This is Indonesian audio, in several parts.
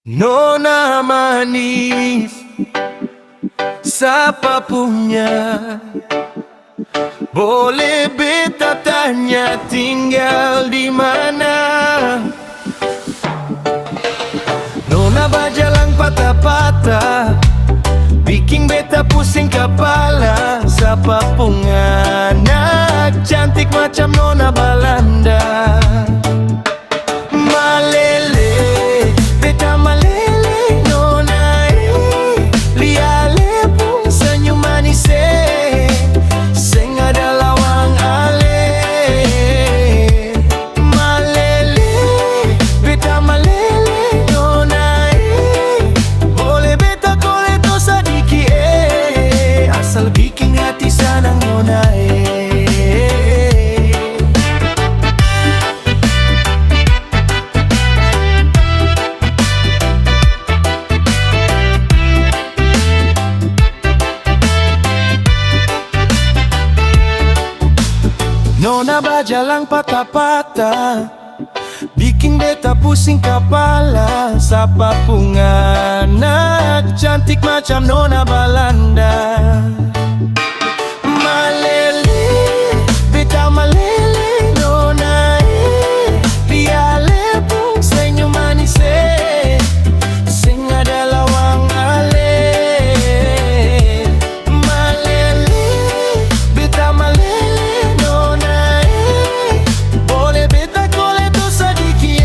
Nona Manis, siapa punya? Boleh beta tanya tinggal di mana? Nona bajalang patah-patah, bikin beta pusing kepala. Siapa pun anak cantik macam Nona Belanda. Malele, beta malele Nona liale pun senyum manis sing ada lawang ale. Malele, beta malele Nona boleh beta koleto sadiki asal bikin hati senang Nona Nona bajalang patah-patah, bikin beta pusing kepala. Siapa pun anak cantik macam Nona Belanda. Malele, beta malele Nona liale pun senyum manis sing ada lawang ale. Malele, beta malele Nona boleh beta koleto sadiki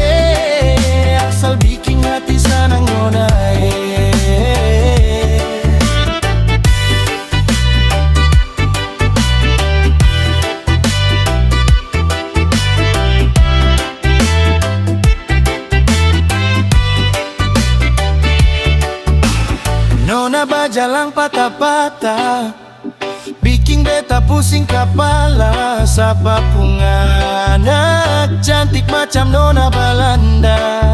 asal bikin hati senang Nona Nona bajalang patah-patah, bikin beta pusing kepala. Siapa pun anak cantik macam Nona Belanda.